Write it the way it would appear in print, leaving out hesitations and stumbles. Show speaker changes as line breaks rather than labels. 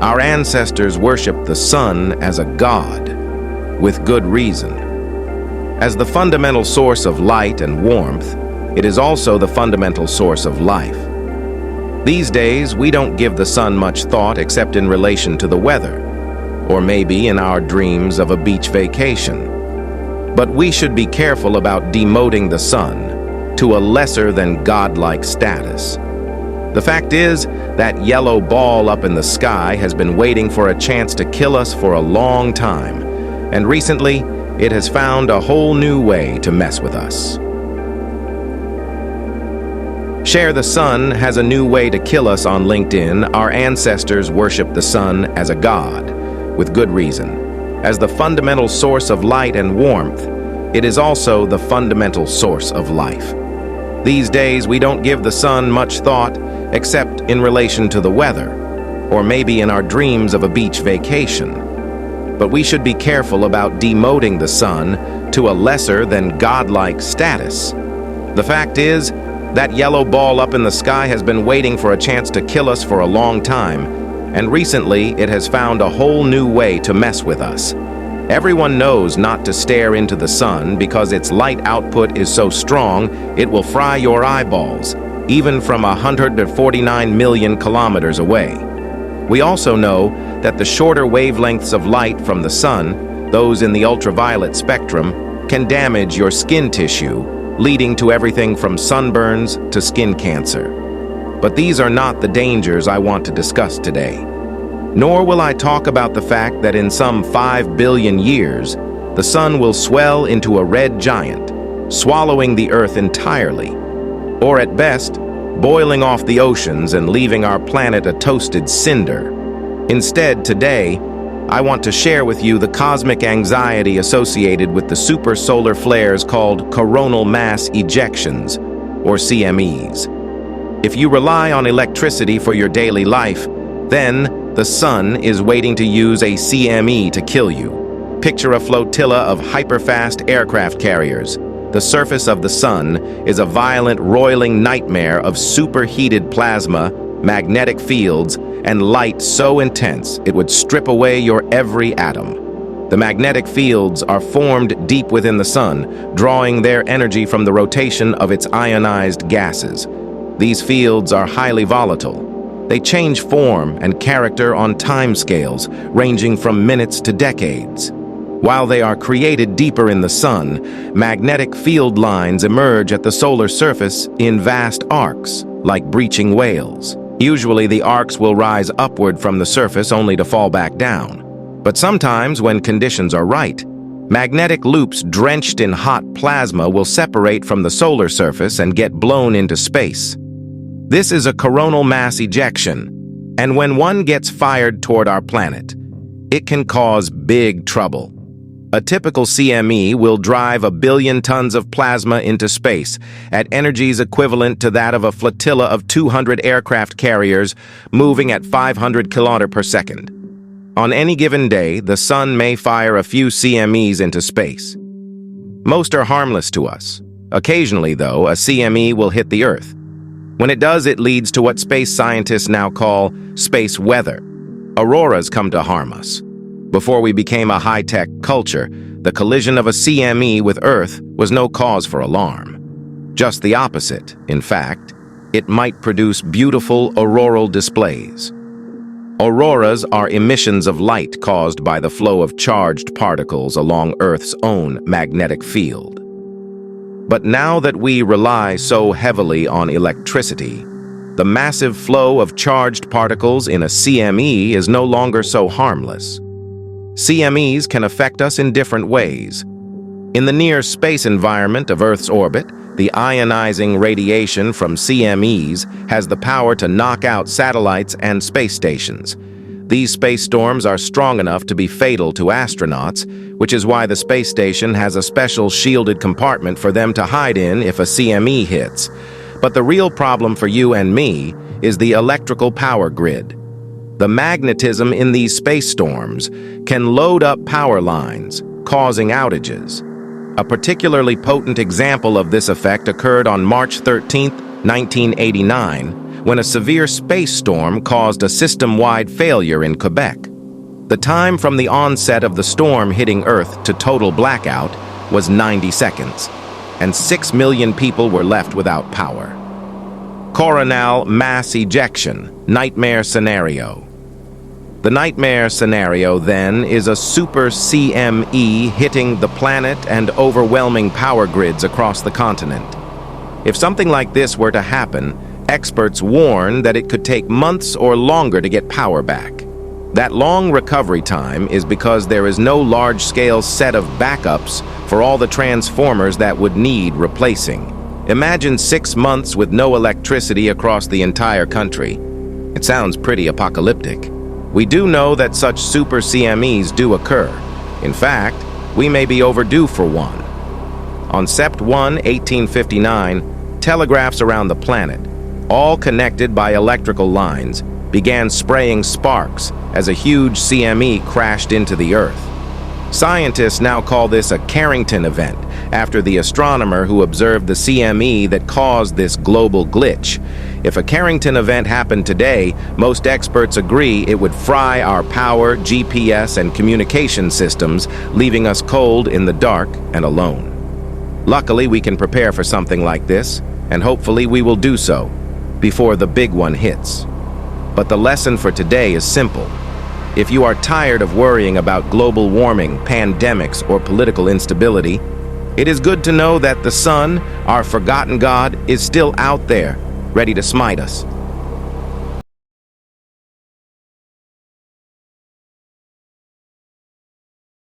Our ancestors worshiped the sun as a god, with good reason. As the fundamental source of light and warmth, it is also the fundamental source of life. These days, we don't give the sun much thought except in relation to the weather, or maybe in our dreams of a beach vacation. But we should be careful about demoting the sun to a lesser than godlike status. The fact is, that yellow ball up in the sky has been waiting for a chance to kill us for a long time, and recently, it has found a whole new way to mess with us. Share the Sun has a new way to kill us on LinkedIn. Our ancestors worshiped the sun as a god, with good reason. As the fundamental source of light and warmth, it is also the fundamental source of life. These days, we don't give the sun much thought, except in relation to the weather, or maybe in our dreams of a beach vacation. But we should be careful about demoting the sun to a lesser than godlike status. The fact is, that yellow ball up in the sky has been waiting for a chance to kill us for a long time, and recently it has found a whole new way to mess with us. Everyone knows not to stare into the sun because its light output is so strong it will fry your eyeballs, even from 149 million kilometers away. We also know that the shorter wavelengths of light from the sun, those in the ultraviolet spectrum, can damage your skin tissue, leading to everything from sunburns to skin cancer. But these are not the dangers I want to discuss today. Nor will I talk about the fact that in some 5 billion years, the sun will swell into a red giant, swallowing the Earth entirely, or at best, boiling off the oceans and leaving our planet a toasted cinder. Instead, today, I want to share with you the cosmic anxiety associated with the super solar flares called coronal mass ejections, or CMEs. If you rely on electricity for your daily life, then the sun is waiting to use a CME to kill you. Picture a flotilla of hyperfast aircraft carriers. The surface of the sun is a violent, roiling nightmare of superheated plasma, magnetic fields, and light so intense it would strip away your every atom. The magnetic fields are formed deep within the sun, drawing their energy from the rotation of its ionized gases. These fields are highly volatile. They change form and character on timescales, ranging from minutes to decades. While they are created deeper in the sun, magnetic field lines emerge at the solar surface in vast arcs, like breaching whales. Usually the arcs will rise upward from the surface only to fall back down. But sometimes, when conditions are right, magnetic loops drenched in hot plasma will separate from the solar surface and get blown into space. This is a coronal mass ejection, and when one gets fired toward our planet, it can cause big trouble. A typical CME will drive 1 billion tons of plasma into space at energies equivalent to that of a flotilla of 200 aircraft carriers moving at 500 km per second. On any given day, the sun may fire a few CMEs into space. Most are harmless to us. Occasionally, though, a CME will hit the Earth. When it does, it leads to what space scientists now call space weather. Auroras come to harm us. Before we became a high-tech culture, the collision of a CME with Earth was no cause for alarm. Just the opposite, in fact. It might produce beautiful auroral displays. Auroras are emissions of light caused by the flow of charged particles along Earth's own magnetic field. But now that we rely so heavily on electricity, the massive flow of charged particles in a CME is no longer so harmless. CMEs can affect us in different ways. In the near-space environment of Earth's orbit, the ionizing radiation from CMEs has the power to knock out satellites and space stations. These space storms are strong enough to be fatal to astronauts, which is why the space station has a special shielded compartment for them to hide in if a CME hits. But the real problem for you and me is the electrical power grid. The magnetism in these space storms can load up power lines, causing outages. A particularly potent example of this effect occurred on March 13, 1989, when a severe space storm caused a system-wide failure in Quebec. The time from the onset of the storm hitting Earth to total blackout was 90 seconds, and 6 million people were left without power. Coronal mass ejection, nightmare scenario. The nightmare scenario, then, is a super CME hitting the planet and overwhelming power grids across the continent. If something like this were to happen, experts warn that it could take months or longer to get power back. That long recovery time is because there is no large-scale set of backups for all the transformers that would need replacing. Imagine 6 months with no electricity across the entire country. It sounds pretty apocalyptic. We do know that such super CMEs do occur. In fact, we may be overdue for one. On Sept 1, 1859, telegraphs around the planet, all connected by electrical lines, began spraying sparks as a huge CME crashed into the Earth. Scientists now call this a Carrington Event, after the astronomer who observed the CME that caused this global glitch. If a Carrington event happened today, most experts agree it would fry our power, GPS, and communication systems, leaving us cold in the dark and alone. Luckily, we can prepare for something like this, and hopefully we will do so before the big one hits. But the lesson for today is simple. If you are tired of worrying about global warming, pandemics, or political instability, it is good to know that the sun, our forgotten God, is still out there, ready to smite us.